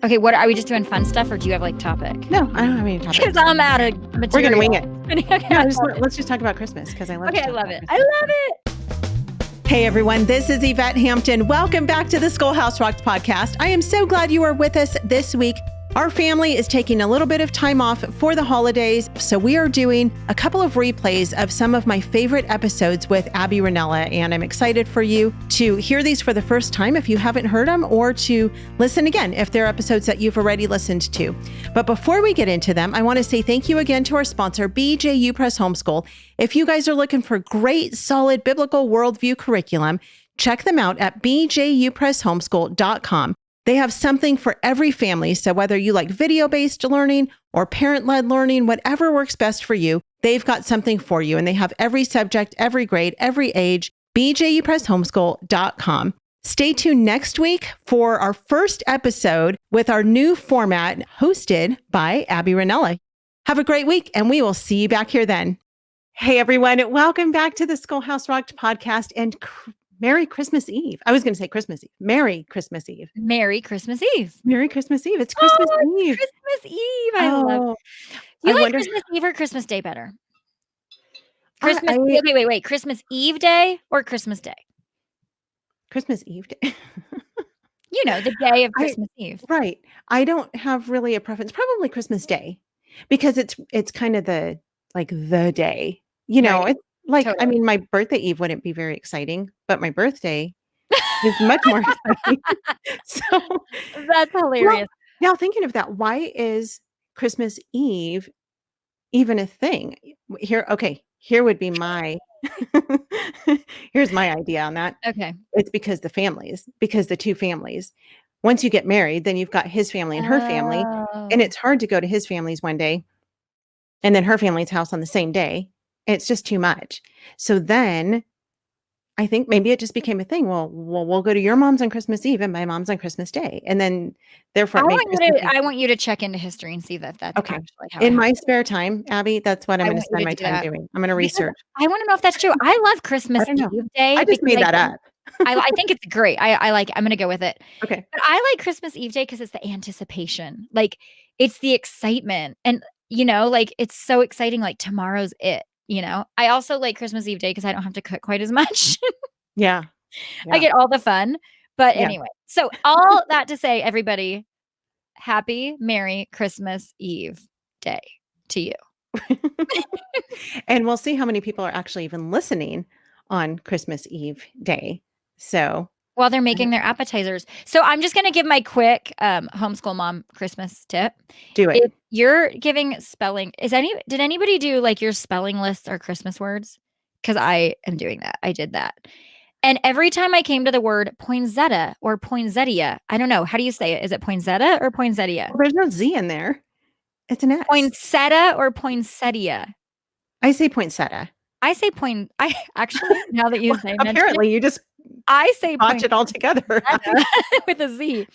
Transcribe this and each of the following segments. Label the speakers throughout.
Speaker 1: Okay, what are we just doing fun stuff, or do you have like topic?
Speaker 2: No, I don't have any topic.
Speaker 1: Because I'm out of material.
Speaker 2: We're gonna wing it.
Speaker 1: Okay.
Speaker 2: No, let's just talk about Christmas because I love.
Speaker 1: Okay, I love it. I love it.
Speaker 2: Hey everyone, this is Yvette Hampton. Welcome back to the Schoolhouse Rocked podcast. I am so glad you are with us this week. Our family is taking a little bit of time off for the holidays, so we are doing a couple of replays of some of my favorite episodes with Aby Rinella, and I'm excited for you to hear these for the first time if you haven't heard them, or to listen again if they're episodes that you've already listened to. But before we get into them, I want to say thank you again to our sponsor, BJU Press Homeschool. If you guys are looking for great, solid biblical worldview curriculum, check them out at bjupresshomeschool.com. They have something for every family, so whether you like video-based learning or parent-led learning, whatever works best for you, they've got something for you. And they have every subject, every grade, every age, bjupresshomeschool.com. Stay tuned next week for our first episode with our new format hosted by Aby Rinella. Have a great week, and we will see you back here then. Hey, everyone. Welcome back to the Schoolhouse Rocked podcast, and Merry Christmas Eve. I was going to say Christmas Eve. Merry Christmas Eve.
Speaker 1: Merry Christmas Eve.
Speaker 2: Merry Christmas Eve. It's Christmas Eve.
Speaker 1: Christmas Eve. I love it. You like Christmas Eve or Christmas Day better? Christmas. Wait. Christmas Eve Day or Christmas Day?
Speaker 2: Christmas Eve Day.
Speaker 1: You know, the day of Christmas Eve.
Speaker 2: Right. I don't have really a preference. Probably Christmas Day, because it's kind of the day. You know,
Speaker 1: Right.
Speaker 2: it's like,
Speaker 1: Totally.
Speaker 2: I mean, my birthday eve wouldn't be very exciting, but my birthday is much more exciting. So
Speaker 1: That's hilarious.
Speaker 2: now thinking of that, why is Christmas Eve even a thing? Here would be my, here's my idea on that.
Speaker 1: Okay.
Speaker 2: It's because the two families, once you get married, then you've got his family and her family, and it's hard to go to his family's one day and then her family's house on the same day. It's just too much. So then I think maybe it just became a thing. Well, we'll go to your mom's on Christmas Eve and my mom's on Christmas Day. And then therefore
Speaker 1: I want you to check into history and see that that's
Speaker 2: okay.
Speaker 1: actually how
Speaker 2: In my spare time, Aby, that's what I'm going to spend my time doing. I'm going to research.
Speaker 1: I want to know if that's true. I love Christmas Eve Day.
Speaker 2: I just made that up.
Speaker 1: I think it's great. I like, I'm going to go with it.
Speaker 2: Okay.
Speaker 1: But I like Christmas Eve Day because it's the anticipation. Like, it's the excitement. And, you know, like, it's so exciting. Like, tomorrow's it. You know, I also like Christmas Eve Day because I don't have to cook quite as much.
Speaker 2: Yeah.
Speaker 1: I get all the fun. But anyway, so all that to say, everybody, happy, Merry Christmas Eve Day to you.
Speaker 2: And we'll see how many people are actually even listening on Christmas Eve Day. So
Speaker 1: while they're making their appetizers. So I'm just going to give my quick homeschool mom Christmas tip.
Speaker 2: Do it.
Speaker 1: If you're giving spelling, did anybody do like your spelling lists or Christmas words? Because I am doing that. I did that. And every time I came to the word poinsettia or poinsettia, I don't know. How do you say it? Is it poinsettia or poinsettia?
Speaker 2: Well, there's no Z in there. It's an S.
Speaker 1: Poinsettia or poinsettia?
Speaker 2: I say poinsettia.
Speaker 1: I say I actually, now that you say
Speaker 2: apparently you just
Speaker 1: I say
Speaker 2: watch it all together
Speaker 1: with a Z.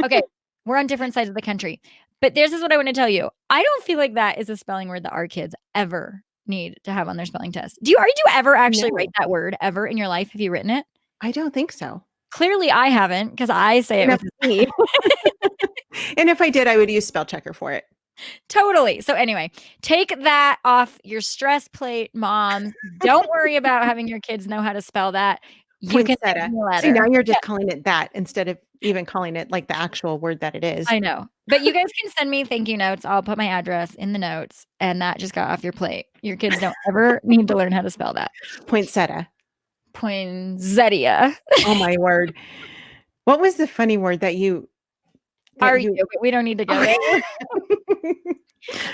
Speaker 1: Okay, we're on different sides of the country. But this is what I want to tell you. I don't feel like that is a spelling word that our kids ever need to have on their spelling test. Did you ever actually write that word ever in your life? Have you written it?
Speaker 2: I don't think so.
Speaker 1: Clearly I haven't, because I say it with a Z.
Speaker 2: And if I did, I would use spell checker for it.
Speaker 1: Totally. So anyway, take that off your stress plate, moms. Don't worry about having your kids know how to spell that. You can send me a letter.
Speaker 2: See, now you're just calling it that instead of even calling it like the actual word that it is.
Speaker 1: I know. But you guys can send me thank you notes. I'll put my address in the notes, and that just got off your plate. Your kids don't ever need to learn how to spell that.
Speaker 2: Poinsettia.
Speaker 1: Poinsettia.
Speaker 2: Oh my word. What was the funny word that you...
Speaker 1: We don't need to go there.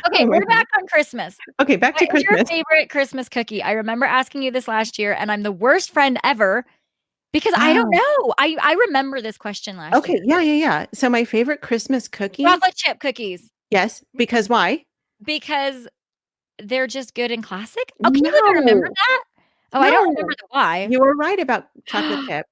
Speaker 1: Okay, we're back on Christmas.
Speaker 2: Okay, back to Christmas.
Speaker 1: What is your favorite Christmas cookie? I remember asking you this last year, and I'm the worst friend ever because I don't know. I remember this question last year.
Speaker 2: Okay, yeah. So my favorite Christmas cookie?
Speaker 1: Chocolate chip cookies.
Speaker 2: Yes, because why?
Speaker 1: Because they're just good and classic. Oh, can you even remember that? Oh, no. I don't remember the why.
Speaker 2: You were right about chocolate chip,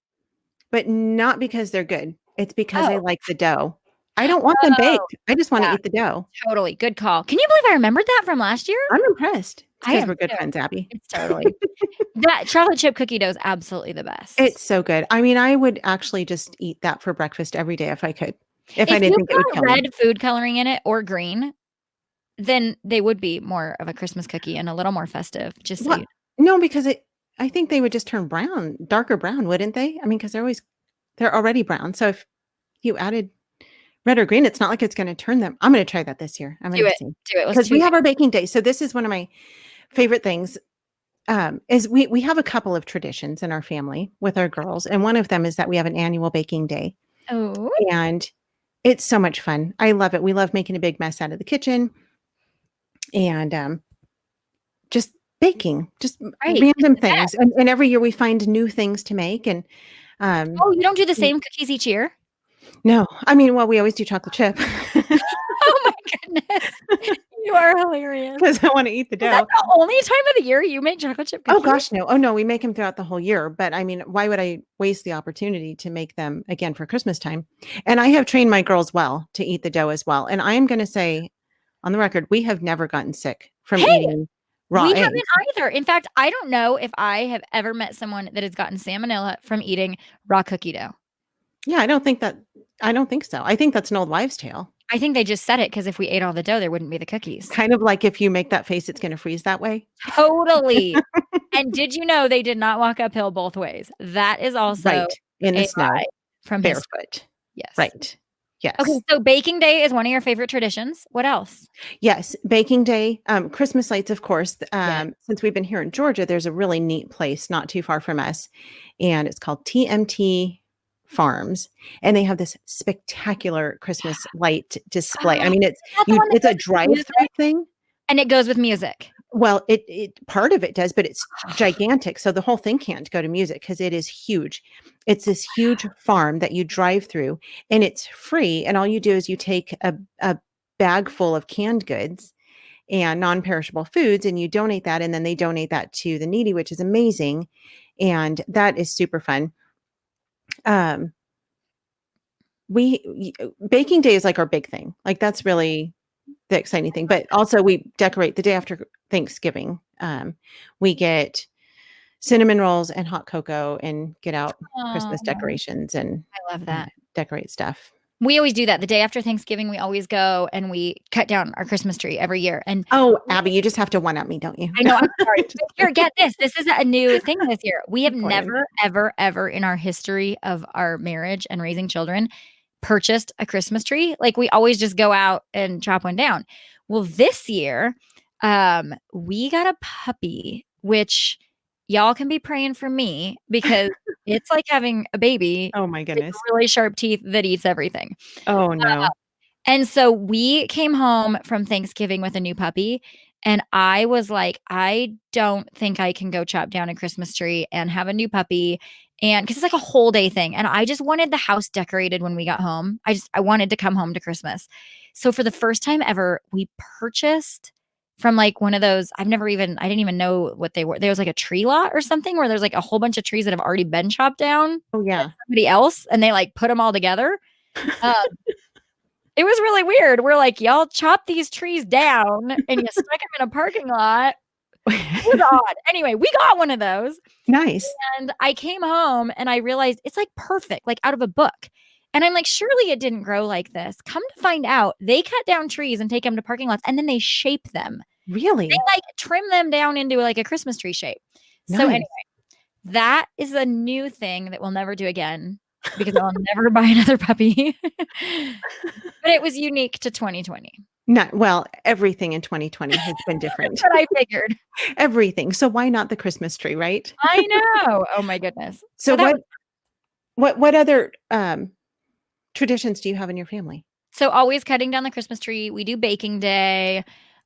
Speaker 2: but not because they're good. It's because I like the dough. I don't want them baked. I just want to eat the dough.
Speaker 1: Totally. Good call. Can you believe I remembered that from last year?
Speaker 2: I'm impressed. Because we're good friends, Aby.
Speaker 1: It's totally. That chocolate chip cookie dough is absolutely the best.
Speaker 2: It's so good. I mean, I would actually just eat that for breakfast every day if I could. If I
Speaker 1: If
Speaker 2: didn't
Speaker 1: you
Speaker 2: think it would
Speaker 1: put
Speaker 2: kill me.
Speaker 1: red food coloring in it or green, then they would be more of a Christmas cookie and a little more festive, just so
Speaker 2: What?
Speaker 1: you
Speaker 2: No, because I think they would just turn brown, darker brown, wouldn't they? I mean, because they're already brown. So if you added red or green, it's not like it's gonna turn them. I'm gonna try that this year. I'm
Speaker 1: do
Speaker 2: gonna
Speaker 1: it.
Speaker 2: see.
Speaker 1: Do it. Let's
Speaker 2: Because we
Speaker 1: tweak
Speaker 2: have
Speaker 1: it.
Speaker 2: our baking day. So this is one of my favorite things, is we have a couple of traditions in our family with our girls, and one of them is that we have an annual baking day,
Speaker 1: Oh,
Speaker 2: and it's so much fun. I love it. We love making a big mess out of the kitchen and, just baking, just
Speaker 1: right. It's
Speaker 2: random
Speaker 1: the best.
Speaker 2: things, and every year we find new things to make, and, um
Speaker 1: Oh, you don't do the same cookies each year?
Speaker 2: no, I mean, well, we always do chocolate chip
Speaker 1: Oh my goodness. You are hilarious.
Speaker 2: because I wanna eat the
Speaker 1: Is that
Speaker 2: dough.
Speaker 1: the only time of the year you make chocolate chip
Speaker 2: Oh
Speaker 1: cookies?
Speaker 2: gosh, no. Oh, no, we make them throughout the whole year, but I mean, why would I waste the opportunity to make them again for Christmas time? And I have trained my girls well to eat the dough as well, and I am gonna say on the record, we have never gotten sick from
Speaker 1: Hey,
Speaker 2: eating raw
Speaker 1: we haven't
Speaker 2: eggs.
Speaker 1: either. In fact, I don't know if I have ever met someone that has gotten salmonella from eating raw cookie dough.
Speaker 2: Yeah, I don't think so. I think that's an old wives' tale.
Speaker 1: I think they just said it because if we ate all the dough, there wouldn't be the cookies.
Speaker 2: Kind of like if you make that face, it's gonna freeze that way.
Speaker 1: Totally. And did you know they did not walk uphill both ways? That is also
Speaker 2: Right, in the
Speaker 1: a
Speaker 2: snow,
Speaker 1: lie from history.
Speaker 2: barefoot.
Speaker 1: Yes.
Speaker 2: Right.
Speaker 1: Okay,
Speaker 2: Yes.
Speaker 1: so baking day is one of your favorite traditions. What else?
Speaker 2: Yes, baking day, Christmas lights, of course.
Speaker 1: Yeah.
Speaker 2: Since we've been here in Georgia, there's a really neat place not too far from us, and it's called TMT Farms, and they have this spectacular Christmas light display. I
Speaker 1: Oh,
Speaker 2: mean,
Speaker 1: is that the one that
Speaker 2: it's a
Speaker 1: goes with
Speaker 2: drive-through
Speaker 1: music?
Speaker 2: thing.
Speaker 1: And it goes with music.
Speaker 2: Well, it part of it does, but it's gigantic, so the whole thing can't go to music because it is huge. It's this huge farm that you drive through, and it's free, and all you do is you take a bag full of canned goods and non-perishable foods, and you donate that, and then they donate that to the needy, which is amazing, and that is super fun. Um, baking day is like our big thing. Like, that's really the exciting thing, but also we decorate the day after Thanksgiving. We get cinnamon rolls and hot cocoa and get out
Speaker 1: Oh,
Speaker 2: Christmas decorations and,
Speaker 1: I love that.
Speaker 2: decorate stuff.
Speaker 1: We always do that. The day after Thanksgiving, we always go and we cut down our Christmas tree every year. And
Speaker 2: Oh, Abby, you just have to one-up me, don't you?
Speaker 1: I know, I'm sorry.
Speaker 2: Just
Speaker 1: But here, get this. This is a new thing this year. We have
Speaker 2: go ahead.
Speaker 1: never, ever, ever in our history of our marriage and raising children purchased a Christmas tree. Like, we always just go out and chop one down. Well, this year, we got a puppy, which y'all can be praying for me because it's like having a baby
Speaker 2: Oh my
Speaker 1: with
Speaker 2: goodness.
Speaker 1: really sharp teeth that eats everything.
Speaker 2: Oh, no.
Speaker 1: And so we came home from Thanksgiving with a new puppy, and I was like, "I don't think I can go chop down a Christmas tree and have a new puppy," and 'cause it's like a whole day thing, and I just wanted the house decorated when we got home. I wanted to come home to Christmas. So for the first time ever, we purchased from, like, one of those I didn't even know what they were. There was, like, a tree lot or something where there's, like, a whole bunch of trees that have already been chopped down
Speaker 2: Oh,
Speaker 1: by
Speaker 2: yeah.
Speaker 1: somebody else, and they, like, put them all together. Um it was really weird. We're like, "Y'all chop these trees down and you stuck them in a parking lot." It was odd. Anyway, we got one of those,
Speaker 2: Nice.
Speaker 1: and I came home and I realized it's, like, perfect, like, out of a book. And I'm like, "Surely it didn't grow like this." Come to find out, they cut down trees and take them to parking lots, and then they shape them. They,
Speaker 2: Really?
Speaker 1: like, trim them down into, like, a Christmas tree shape. So anyway,
Speaker 2: Nice.
Speaker 1: that is a new thing that we'll never do again because I'll never buy another puppy. But it was unique to 2020.
Speaker 2: Not well, everything in 2020 has been different.
Speaker 1: That's what I figured.
Speaker 2: Everything. So why not the Christmas tree, right?
Speaker 1: I know. Oh my goodness.
Speaker 2: So
Speaker 1: That was
Speaker 2: what other, traditions do you have in your family?
Speaker 1: so always cutting down the Christmas tree. We do baking day.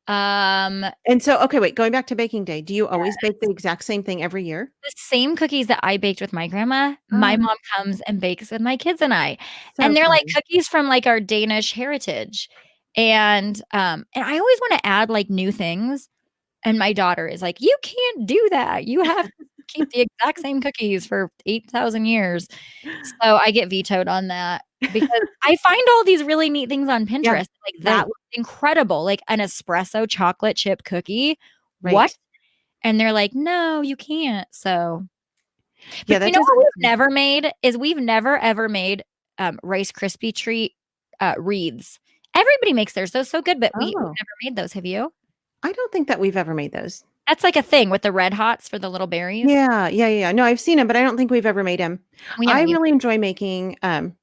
Speaker 1: Um,
Speaker 2: And so, okay, wait, going back to baking day, do you always bake the exact same thing every year?
Speaker 1: the same cookies that I baked with my grandma, my
Speaker 2: Oh,
Speaker 1: mom comes and bakes with my kids and I.
Speaker 2: so
Speaker 1: And they're like
Speaker 2: fun.
Speaker 1: cookies from, like, our Danish heritage. And I always wanna add, like, new things. And my daughter is like, "You can't do that. You have to keep the exact same cookies for 8,000 years." So I get vetoed on that because I find all these really neat things on
Speaker 2: Yeah,
Speaker 1: Pinterest, like, that
Speaker 2: right,
Speaker 1: looks incredible, like an espresso chocolate chip cookie. What?
Speaker 2: right.
Speaker 1: And they're like, "No, you can't." So
Speaker 2: Yeah,
Speaker 1: but you
Speaker 2: that
Speaker 1: know what
Speaker 2: doesn't
Speaker 1: we've never made is we've never ever made, Rice Krispie treat, wreaths. Everybody makes theirs. Those so good, but we've
Speaker 2: Oh,
Speaker 1: never made those. Have you?
Speaker 2: I don't think that we've ever made those.
Speaker 1: That's like a thing with the red hots for the little berries.
Speaker 2: Yeah. No, I've seen them, but I don't think we've ever made them.
Speaker 1: We
Speaker 2: I
Speaker 1: haven't either.
Speaker 2: really enjoy making chocolate dipped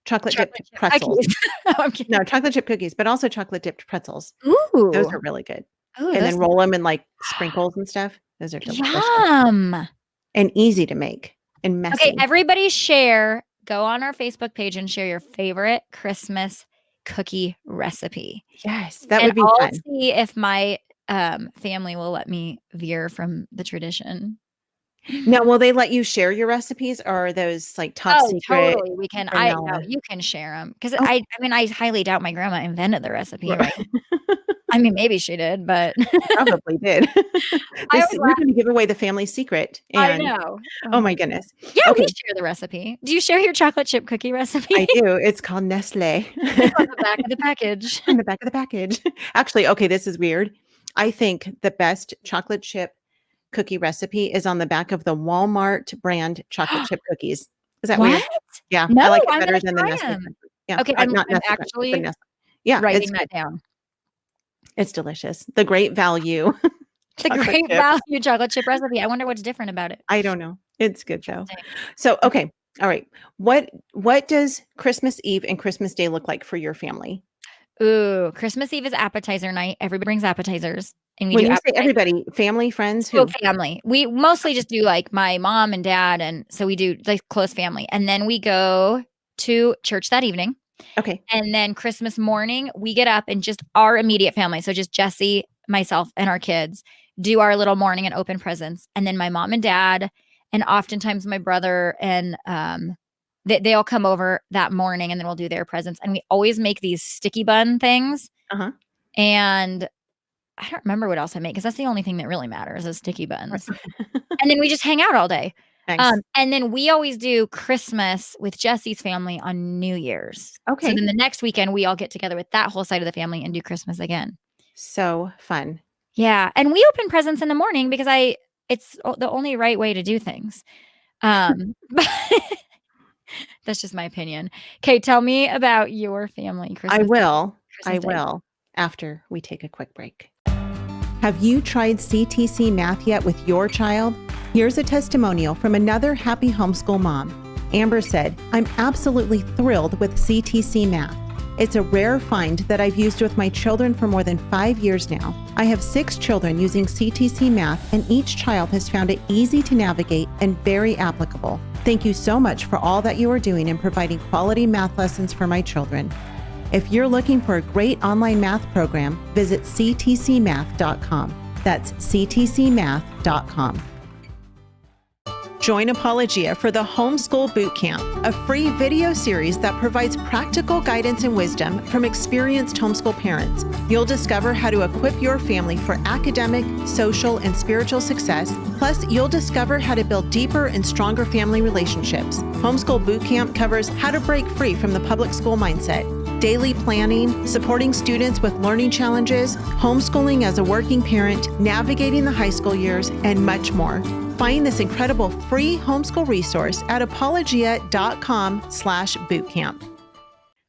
Speaker 1: Chocolate chip
Speaker 2: pretzels.
Speaker 1: cookies. No, I'm kidding.
Speaker 2: No, chocolate chip cookies, but also chocolate dipped pretzels. Those
Speaker 1: Ooh.
Speaker 2: are really good.
Speaker 1: Ooh,
Speaker 2: And
Speaker 1: those
Speaker 2: then roll them in like sprinkles and stuff. Those are delicious
Speaker 1: yum.
Speaker 2: and easy to make and
Speaker 1: Okay,
Speaker 2: messy.
Speaker 1: everybody share. Go on our Facebook page and share your favorite Christmas cookie recipe.
Speaker 2: Yes, that
Speaker 1: And
Speaker 2: would be
Speaker 1: I'll
Speaker 2: fun.
Speaker 1: see if my family will let me veer from the tradition.
Speaker 2: Now, will they let you share your recipes, or are those like top
Speaker 1: Oh,
Speaker 2: secret
Speaker 1: totally. We can. I no,
Speaker 2: vanilla?
Speaker 1: you can share them because
Speaker 2: Oh,
Speaker 1: I mean, I highly doubt my grandma invented the recipe,
Speaker 2: right.
Speaker 1: right? I mean, maybe she did, but
Speaker 2: Probably did.
Speaker 1: I
Speaker 2: This
Speaker 1: always
Speaker 2: you're
Speaker 1: laugh.
Speaker 2: going to give away the family secret,
Speaker 1: I
Speaker 2: and
Speaker 1: know. Oh
Speaker 2: oh
Speaker 1: my
Speaker 2: my
Speaker 1: god.
Speaker 2: goodness.
Speaker 1: Yeah, we
Speaker 2: Okay,
Speaker 1: share the recipe. Do you share your chocolate chip cookie recipe?
Speaker 2: I do. It's called Nestle.
Speaker 1: It's on the back of the package.
Speaker 2: On the back of the package. Actually, okay, this is weird. I think the best chocolate chip cookie recipe is on the back of the Walmart brand chocolate chip cookies. Is that
Speaker 1: What?
Speaker 2: weird? Yeah, I
Speaker 1: No,
Speaker 2: like it
Speaker 1: I'm
Speaker 2: better
Speaker 1: gonna
Speaker 2: than the
Speaker 1: try
Speaker 2: Nestle
Speaker 1: them.
Speaker 2: Crunch. Yeah,
Speaker 1: Okay,
Speaker 2: not
Speaker 1: I'm
Speaker 2: Nestle Crunch, but the
Speaker 1: actually
Speaker 2: Nestle. Yeah, it's
Speaker 1: writing
Speaker 2: good.
Speaker 1: that down.
Speaker 2: It's delicious. The great value
Speaker 1: The
Speaker 2: chocolate
Speaker 1: great
Speaker 2: chip.
Speaker 1: value chocolate chip recipe. I wonder what's different about it.
Speaker 2: I don't know. It's good though.
Speaker 1: Interesting.
Speaker 2: So,
Speaker 1: Okay.
Speaker 2: okay. All right. What does Christmas Eve and Christmas Day look like for your family?
Speaker 1: Ooh, Christmas Eve is appetizer night. Everybody brings appetizers, and we
Speaker 2: When
Speaker 1: do
Speaker 2: you say
Speaker 1: appetizers.
Speaker 2: everybody, family, friends,
Speaker 1: So
Speaker 2: who?
Speaker 1: family. We mostly just do like my mom and dad, and so we do like close family. And then we go to church that evening.
Speaker 2: Okay.
Speaker 1: And then Christmas morning, we get up and just our immediate family. So just Jesse, myself, and our kids do our little morning and open presents. And then my mom and dad, and oftentimes my brother and they all come over that morning and then we'll do their presents. And we always make these sticky bun things.
Speaker 2: Uh-huh.
Speaker 1: And I don't remember what else I make because that's the only thing that really matters is sticky
Speaker 2: Right.
Speaker 1: buns. And then we just hang out all day.
Speaker 2: Nice.
Speaker 1: And then we always do Christmas with Jesse's family on New Year's. So
Speaker 2: Okay.
Speaker 1: then the next weekend, we all get together with that whole side of the family and do Christmas again.
Speaker 2: So fun.
Speaker 1: Yeah. And we open presents in the morning because it's the only right way to do things. But that's just my opinion. Okay. Tell me about your family
Speaker 2: I
Speaker 1: Christmas.
Speaker 2: will. I
Speaker 1: Christmas Day.
Speaker 2: will after we take a quick break. Have you tried CTC Math yet with your child? Here's a testimonial from another happy homeschool mom. Amber said, "I'm absolutely thrilled with CTC Math. It's a rare find that I've used with my children for more than 5 years now. I have 6 children using CTC Math, and each child has found it easy to navigate and very applicable. Thank you so much for all that you are doing in providing quality math lessons for my children." If you're looking for a great online math program, visit ctcmath.com. That's ctcmath.com. Join Apologia for the Homeschool Bootcamp, a free video series that provides practical guidance and wisdom from experienced homeschool parents. You'll discover how to equip your family for academic, social, and spiritual success. Plus, you'll discover how to build deeper and stronger family relationships. Homeschool Bootcamp covers how to break free from the public school mindset, daily planning, supporting students with learning challenges, homeschooling as a working parent, navigating the high school years, and much more. Find this incredible free homeschool resource at apologia.com/bootcamp.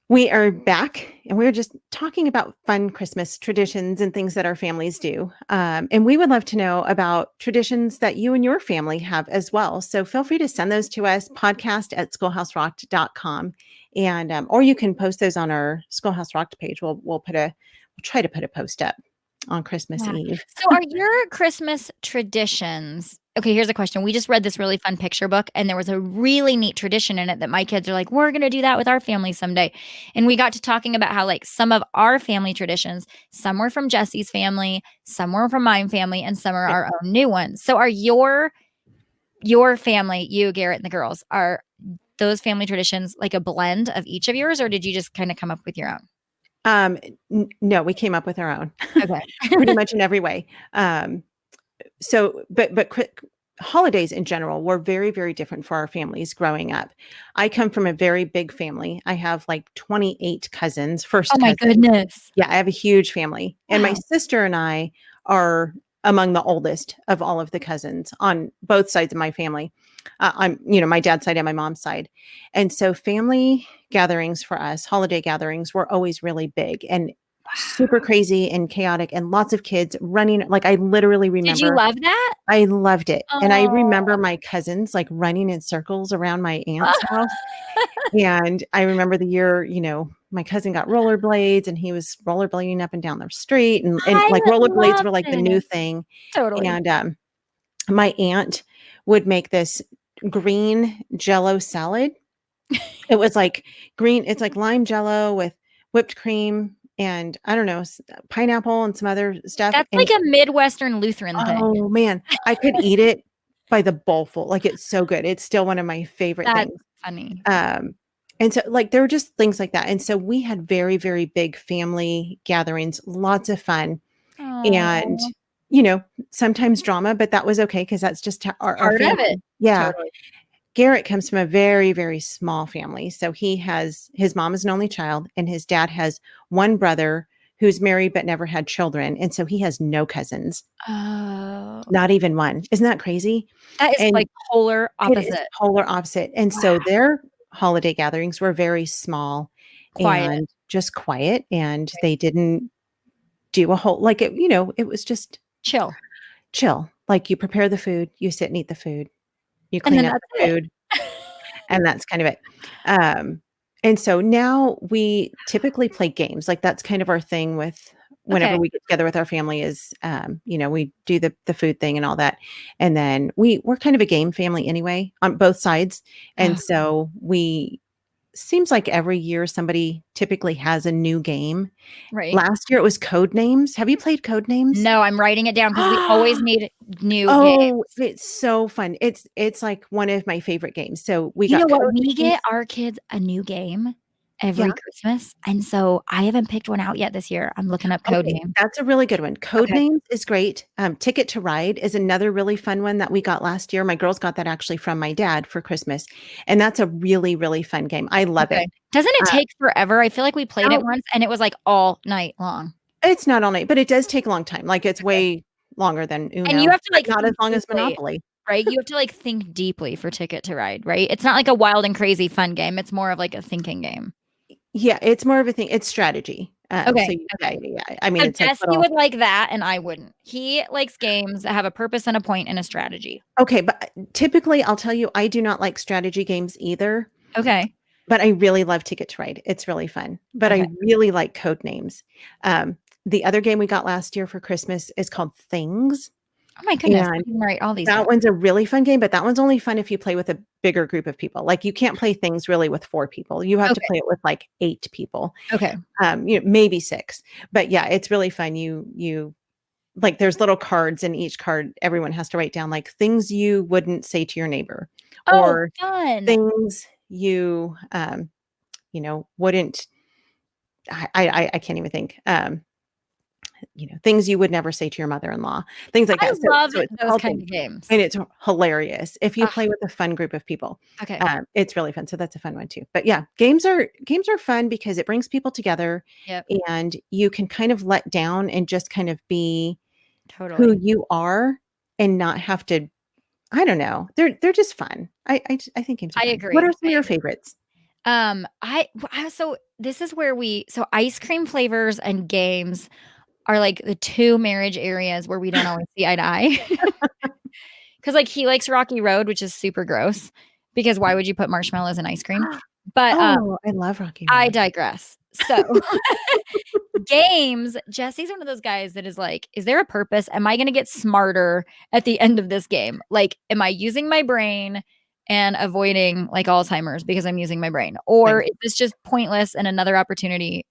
Speaker 2: We are back, and we're just talking about fun Christmas traditions and things that our families do. And we would love to know about traditions that you and your family have as well. So feel free to send those to us, podcast@schoolhouserocked.com. And or you can post those on our Schoolhouse Rocked page. We'll try to put a post up on Christmas
Speaker 1: Yeah.
Speaker 2: Eve.
Speaker 1: So are your Christmas traditions okay, here's a question. We just read this really fun picture book, and there was a really neat tradition in it that my kids are like, we're going to do that with our family someday. And we got to talking about how, like, some of our family traditions, some were from Jesse's family, some were from my family, and some are our own new ones. So are your family, you, Garrett, and the girls, are those family traditions like a blend of each of yours, or did you just kind of come up with your own?
Speaker 2: No, we came up with our own.
Speaker 1: Okay.
Speaker 2: Pretty much in every way. But holidays in general were very, very different for our families growing up. I come from a very big family. I have like 28 cousins, first
Speaker 1: Oh my
Speaker 2: cousins.
Speaker 1: goodness.
Speaker 2: Yeah, I have a huge family. And my
Speaker 1: Wow.
Speaker 2: sister and I are among the oldest of all of the cousins on both sides of my family. my dad's side and my mom's side. And so family gatherings for us, holiday gatherings were always really big and super
Speaker 1: Wow.
Speaker 2: crazy and chaotic and lots of kids running. Like I literally
Speaker 1: Did you
Speaker 2: remember
Speaker 1: love that?
Speaker 2: I loved it. And I
Speaker 1: Oh.
Speaker 2: remember my cousins like running in circles around my aunt's house. And I remember the year, my cousin got rollerblades and he was rollerblading up and down the street and
Speaker 1: I
Speaker 2: like rollerblades
Speaker 1: love
Speaker 2: were like the new
Speaker 1: it.
Speaker 2: thing.
Speaker 1: Totally.
Speaker 2: And my aunt would make this green Jello salad. It was like green, it's like lime Jello with whipped cream and I don't know, pineapple and some other stuff.
Speaker 1: That's
Speaker 2: And
Speaker 1: like a Midwestern Lutheran thing.
Speaker 2: oh man, I could eat it by the bowlful. Like it's so good. It's still one of my favorite
Speaker 1: That's
Speaker 2: things.
Speaker 1: funny.
Speaker 2: And so like there were just things like that. And so we had very, very big family gatherings, lots of fun. And,
Speaker 1: Oh,
Speaker 2: sometimes drama, but that was okay because that's just our
Speaker 1: part of it.
Speaker 2: family. Yeah.
Speaker 1: Totally.
Speaker 2: Garrett comes from a very, very small family. So his mom is an only child, and his dad has one brother who's married but never had children. And so he has no cousins,
Speaker 1: Oh,
Speaker 2: not even one. Isn't that crazy?
Speaker 1: that is
Speaker 2: And
Speaker 1: like polar
Speaker 2: it is
Speaker 1: opposite.
Speaker 2: polar opposite. And
Speaker 1: Wow.
Speaker 2: so their holiday gatherings were very small
Speaker 1: Quiet.
Speaker 2: and just quiet. And they didn't do a whole, like it was just
Speaker 1: Chill.
Speaker 2: chill. Like you prepare the food, you sit and eat the food, you
Speaker 1: And
Speaker 2: clean
Speaker 1: then
Speaker 2: up
Speaker 1: that's
Speaker 2: the
Speaker 1: it.
Speaker 2: food, and that's kind of it. And so now we typically play games. Like that's kind of our thing with whenever
Speaker 1: Okay.
Speaker 2: we get together with our family is, we do the food thing and all that. And then we're kind of a game family anyway on both sides. And
Speaker 1: Oh,
Speaker 2: so seems like every year somebody typically has a new game.
Speaker 1: right.
Speaker 2: Last year it was Code Names. Have you played Code Names?
Speaker 1: No, I'm writing it down because we always need new games.
Speaker 2: Oh, it's so fun. It's like one of my favorite games. So we
Speaker 1: You know
Speaker 2: got
Speaker 1: what?
Speaker 2: Code
Speaker 1: We
Speaker 2: Names.
Speaker 1: get our kids a new game
Speaker 2: Yeah.
Speaker 1: every Christmas, and so I haven't picked one out yet this year. I'm looking up code
Speaker 2: Okay,
Speaker 1: names.
Speaker 2: that's a really good one. Code
Speaker 1: Okay.
Speaker 2: Names is great. Ticket to Ride is another really fun one that we got last year. My girls got that actually from my dad for Christmas, and that's a really, really fun game. I love it.
Speaker 1: Okay. Doesn't it
Speaker 2: Uh,
Speaker 1: take forever? I feel like we played it
Speaker 2: no,
Speaker 1: once and it was like all night long.
Speaker 2: it's not all night, but it does take a long time. Like it's
Speaker 1: Okay.
Speaker 2: way longer than
Speaker 1: And you
Speaker 2: Uno,
Speaker 1: have to
Speaker 2: but
Speaker 1: like
Speaker 2: not as
Speaker 1: think
Speaker 2: long as
Speaker 1: deeply,
Speaker 2: Monopoly.
Speaker 1: right? You have to like think deeply for Ticket to Ride, right? It's not like a wild and crazy fun game. It's more of like a thinking game.
Speaker 2: Yeah, it's more of a thing. It's strategy. So
Speaker 1: Okay.
Speaker 2: yeah,
Speaker 1: Okay.
Speaker 2: yeah, yeah. I mean,
Speaker 1: So
Speaker 2: it's like
Speaker 1: Jesse
Speaker 2: little.
Speaker 1: would like that and I wouldn't. He likes games that have a purpose and a point and a strategy.
Speaker 2: Okay, but typically, I'll tell you, I do not like strategy games either.
Speaker 1: Okay.
Speaker 2: But I really love Ticket to Ride. It's really fun. But
Speaker 1: Okay.
Speaker 2: I really like Code Names. The other game we got last year for Christmas is called Things,
Speaker 1: Oh my goodness. I
Speaker 2: and
Speaker 1: can write all these
Speaker 2: that
Speaker 1: down.
Speaker 2: one's a really fun game, but that one's only fun if you play with a bigger group of people. Like, you can't play Things really with 4 people. You have to
Speaker 1: Okay.
Speaker 2: play it with, like, 8 people,
Speaker 1: Okay.
Speaker 2: maybe 6. But, yeah, it's really fun. You like, there's little cards, and each card, everyone has to write down, like, things you wouldn't say to your neighbor
Speaker 1: Oh,
Speaker 2: or
Speaker 1: fun.
Speaker 2: things wouldn't I can't even think. Things you would never say to your mother-in-law, things like
Speaker 1: I
Speaker 2: that.
Speaker 1: love
Speaker 2: So it's
Speaker 1: those
Speaker 2: called
Speaker 1: kind
Speaker 2: Things,
Speaker 1: of games.
Speaker 2: and it's hilarious if you
Speaker 1: Ah,
Speaker 2: play with a fun group of people.
Speaker 1: okay.
Speaker 2: It's really fun. So that's a fun one too. But yeah, games are fun because it brings people together
Speaker 1: Yep.
Speaker 2: and you can kind of let down and just kind of be who
Speaker 1: Totally.
Speaker 2: you are and not have to. I don't know. They're just fun. I think games are
Speaker 1: I
Speaker 2: fun. What
Speaker 1: agree.
Speaker 2: are some of
Speaker 1: I
Speaker 2: your
Speaker 1: agree.
Speaker 2: favorites?
Speaker 1: So this is where so ice cream flavors and games are like the 2 marriage areas where we don't always see eye to eye. 'Cause like he likes Rocky Road, which is super gross because why would you put marshmallows in ice cream? But,
Speaker 2: Oh, I love Rocky
Speaker 1: I
Speaker 2: Road.
Speaker 1: digress. So, games, Jesse's one of those guys that is like, "Is there a purpose? Am I gonna get smarter at the end of this game? Like, am I using my brain and avoiding, like, Alzheimer's because I'm using my brain? Or
Speaker 2: Same.
Speaker 1: is this just pointless and another opportunity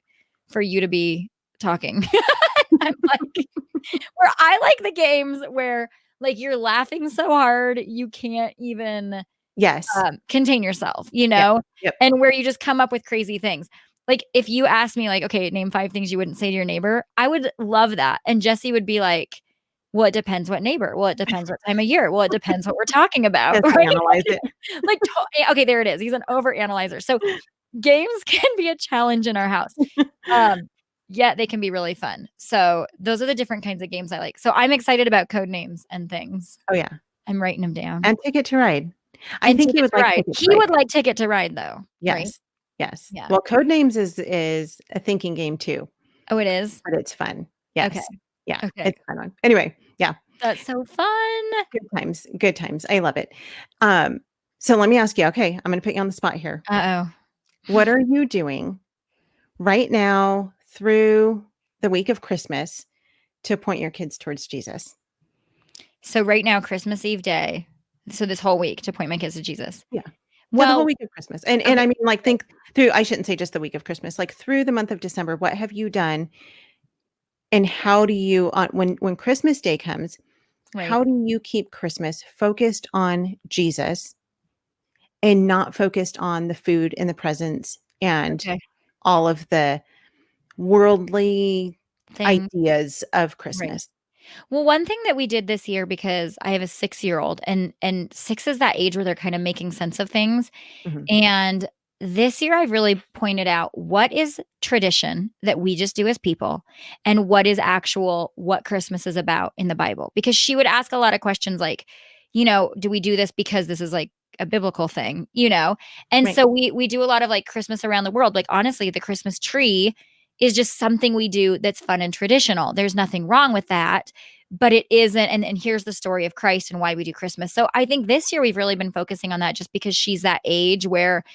Speaker 1: for you to be talking?" I'm like where I like the games where, like, you're laughing so hard, you can't even
Speaker 2: Yes.
Speaker 1: contain yourself, you
Speaker 2: Yep.
Speaker 1: know?
Speaker 2: Yep.
Speaker 1: And where you just come up with crazy things. Like, if you asked me, like, "Okay, name 5 things you wouldn't say to your neighbor," I would love that, and Jesse would be like, "Well, it depends what neighbor. Well, it depends what time of year. Well, it depends what we're talking about,"
Speaker 2: Just
Speaker 1: right?
Speaker 2: analyze it.
Speaker 1: Like, okay, there it is. He's an overanalyzer. So, games can be a challenge in our house. Um, yet they can be really fun. So, those are the different kinds of games I like. So, I'm excited about code names and things.
Speaker 2: Oh, yeah.
Speaker 1: I'm writing them down.
Speaker 2: And Ticket to Ride. I think he
Speaker 1: Ticket
Speaker 2: would
Speaker 1: to
Speaker 2: like
Speaker 1: Ride.
Speaker 2: Ticket to
Speaker 1: He
Speaker 2: Ride.
Speaker 1: would like Ticket to Ride, though, right?
Speaker 2: Yes. Yes.
Speaker 1: Yeah.
Speaker 2: Well, Codenames is a thinking game too,
Speaker 1: Oh, it is?
Speaker 2: but it's fun.
Speaker 1: Okay.
Speaker 2: Yes. Yeah.
Speaker 1: Okay.
Speaker 2: It's a fun one. Anyway, yeah.
Speaker 1: That's so fun.
Speaker 2: Good times. Good times. I love it. So let me ask you, okay, I'm going to put you on the spot here.
Speaker 1: Uh-oh.
Speaker 2: What are you doing right now through the week of Christmas to point your kids towards Jesus?
Speaker 1: So right now, Christmas Eve day, so this whole week to point my kids to Jesus.
Speaker 2: Yeah. For the
Speaker 1: Well,
Speaker 2: whole week of Christmas. And
Speaker 1: okay.
Speaker 2: I mean, like, think through, I shouldn't say just the week of Christmas, like through the month of December, what have you done? And how do you, when Christmas Day comes,
Speaker 1: Right.
Speaker 2: how do you keep Christmas focused on Jesus and not focused on the food and the presents and
Speaker 1: Okay.
Speaker 2: all of the worldly
Speaker 1: Thing.
Speaker 2: ideas of
Speaker 1: Right.
Speaker 2: Christmas?
Speaker 1: Well, one thing that we did this year, because I have a 6-year-old, and 6 is that age where they're kind of making sense of things.
Speaker 2: Mhm.
Speaker 1: And this year I've really pointed out what is tradition that we just do as people and what is what Christmas is about in the Bible. Because she would ask a lot of questions like, do we do this because this is like a biblical thing, And
Speaker 2: Right.
Speaker 1: so we do a lot of like Christmas around the world. Like honestly, the Christmas tree is just something we do that's fun and traditional. There's nothing wrong with that, but it isn't. And here's the story of Christ and why we do Christmas. So I think this year we've really been focusing on that just because she's that age where,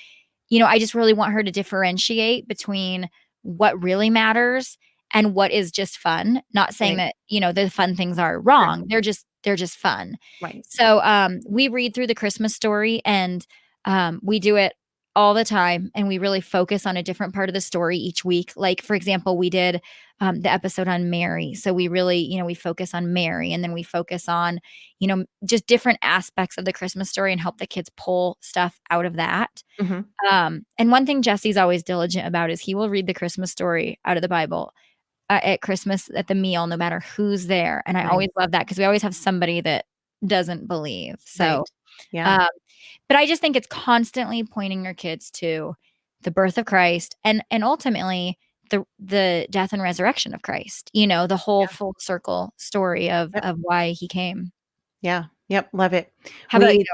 Speaker 1: I just really want her to differentiate between what really matters and what is just fun. Not saying
Speaker 2: Right.
Speaker 1: that, the fun things are
Speaker 2: Sure.
Speaker 1: wrong. They're just fun.
Speaker 2: Right.
Speaker 1: So we read through the Christmas story, and we do it all the time, and we really focus on a different part of the story each week. Like, for example, we did the episode on Mary. So we really, we focus on Mary, and then we focus on, just different aspects of the Christmas story and help the kids pull stuff out of that.
Speaker 2: Mhm.
Speaker 1: And one thing Jesse's always diligent about is he will read the Christmas story out of the Bible at Christmas at the meal, no matter who's there. And I always love that because we always have somebody that doesn't believe. So,
Speaker 2: Right. Yeah.
Speaker 1: but I just think it's constantly pointing your kids to the birth of Christ and ultimately the death and resurrection of Christ. The whole
Speaker 2: Yeah.
Speaker 1: full circle story of
Speaker 2: Yep.
Speaker 1: why he came.
Speaker 2: Yeah. Yep. Love it.
Speaker 1: How about you?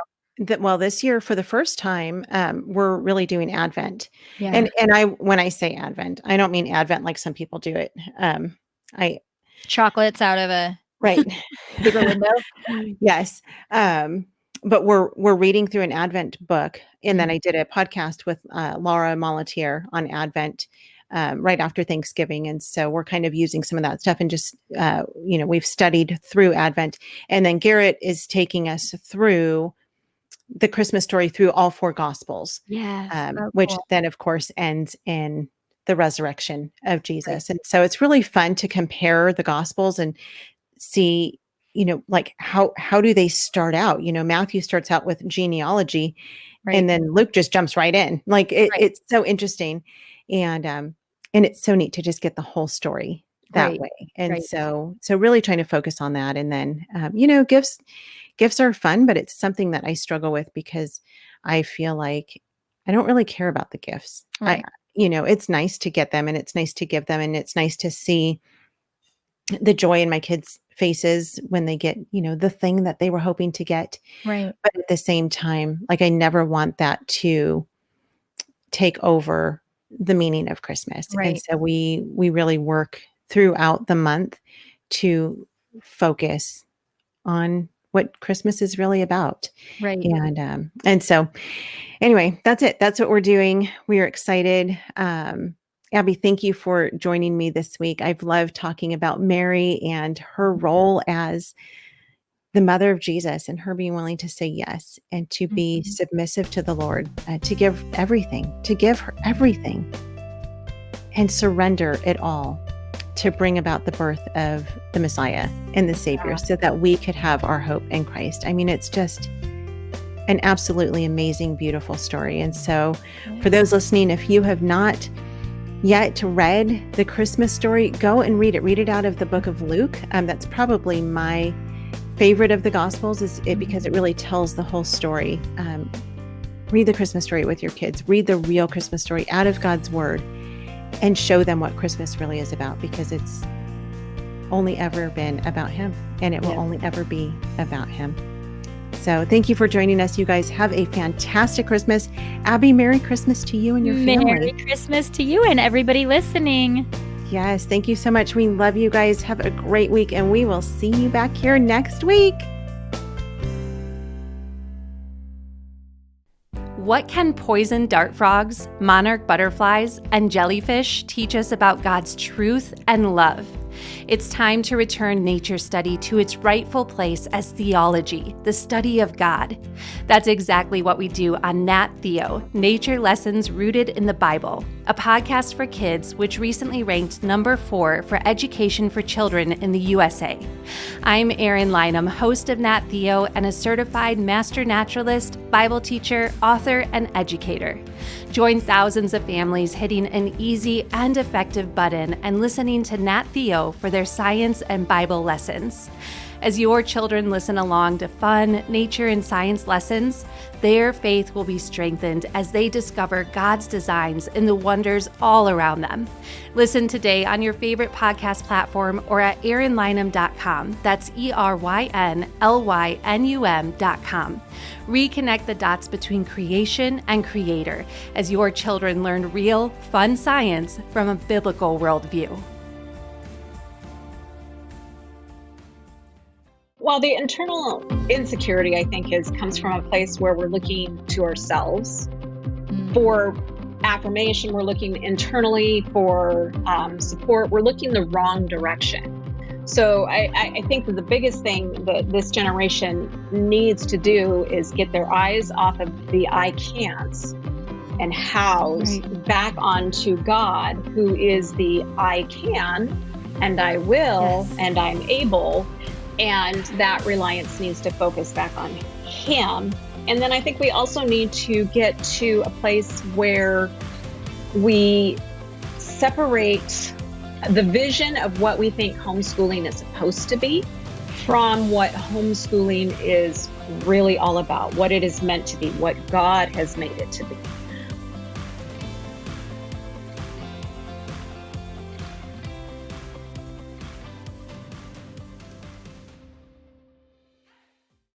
Speaker 2: Well, this year for the first time, we're really doing Advent.
Speaker 1: Yeah.
Speaker 2: And when I say Advent, I don't mean Advent like some people do it.
Speaker 1: Chocolates out of a
Speaker 2: Right.
Speaker 1: bigger window.
Speaker 2: Yes. But we're reading through an Advent book. And then I did a podcast with Laura Molatier on Advent right after Thanksgiving. And so we're kind of using some of that stuff and just, we've studied through Advent. And then Garrett is taking us through the Christmas story through all 4 Gospels,
Speaker 1: Yes.
Speaker 2: which
Speaker 1: Cool.
Speaker 2: then, of course, ends in the resurrection of Jesus.
Speaker 1: Right.
Speaker 2: And so it's really fun to compare the Gospels and see, like how do they start out? Matthew starts out with genealogy,
Speaker 1: Right.
Speaker 2: and then Luke just jumps right in. Like
Speaker 1: Right.
Speaker 2: it's so interesting, and it's so neat to just get the whole story that
Speaker 1: Right.
Speaker 2: way. And
Speaker 1: Right.
Speaker 2: so really trying to focus on that. And then, gifts are fun, but it's something that I struggle with because I feel like I don't really care about the gifts.
Speaker 1: Right.
Speaker 2: It's nice to get them and it's nice to give them and it's nice to see the joy in my kids' faces when they get, the thing that they were hoping to get.
Speaker 1: Right.
Speaker 2: But at the same time, like I never want that to take over the meaning of Christmas. And
Speaker 1: Right.
Speaker 2: so we really work throughout the month to focus on what Christmas is really about.
Speaker 1: Right.
Speaker 2: And so anyway, that's it. That's what we're doing. We are excited. Aby, thank you for joining me this week. I've loved talking about Mary and her role as the mother of Jesus and her being willing to say yes and to be submissive to the Lord, to give her everything and surrender it all to bring about the birth of the Messiah and the Savior so that we could have our hope in Christ. I mean, it's just an absolutely amazing, beautiful story. And so for those listening, if you have not yet read the Christmas story, go and read it. Read it out of the book of Luke. That's probably my favorite of the Gospels because it really tells the whole story. Read the Christmas story with your kids. Read the real Christmas story out of God's Word and show them what Christmas really is about, because it's only ever been about Him and it will only ever be about Him. So thank you for joining us. You guys have a fantastic Christmas. Aby, Merry Christmas to you and your family.
Speaker 1: Merry Christmas to you and everybody listening.
Speaker 2: Yes, thank you so much. We love you guys. Have a great week, and we will see you back here next week.
Speaker 3: What can poison dart frogs, monarch butterflies, and jellyfish teach us about God's truth and love? It's time to return nature study to its rightful place as theology, the study of God. That's exactly what we do on Nat Theo, Nature Lessons Rooted in the Bible, a podcast for kids which recently ranked number 4 for education for children in the USA. I'm Erin Lynham, host of Nat Theo and a certified master naturalist, Bible teacher, author, and educator. Join thousands of families hitting an easy and effective button and listening to Nat Theo for their science and Bible lessons. As your children listen along to fun, nature, and science lessons, their faith will be strengthened as they discover God's designs in the wonders all around them. Listen today on your favorite podcast platform or at erinlynham.com. That's ERYNLYNUM.com. Reconnect the dots between creation and creator as your children learn real, fun science from a biblical worldview.
Speaker 4: Well, the internal insecurity, I think, comes from a place where we're looking to ourselves for affirmation. We're looking internally for support. We're looking the wrong direction. So I think that the biggest thing that this generation needs to do is get their eyes off of the I can'ts and hows back onto God, who is the I can and I will and I'm able. And that reliance needs to focus back on Him. And then I think we also need to get to a place where we separate the vision of what we think homeschooling is supposed to be from what homeschooling is really all about, what it is meant to be, what God has made it to be.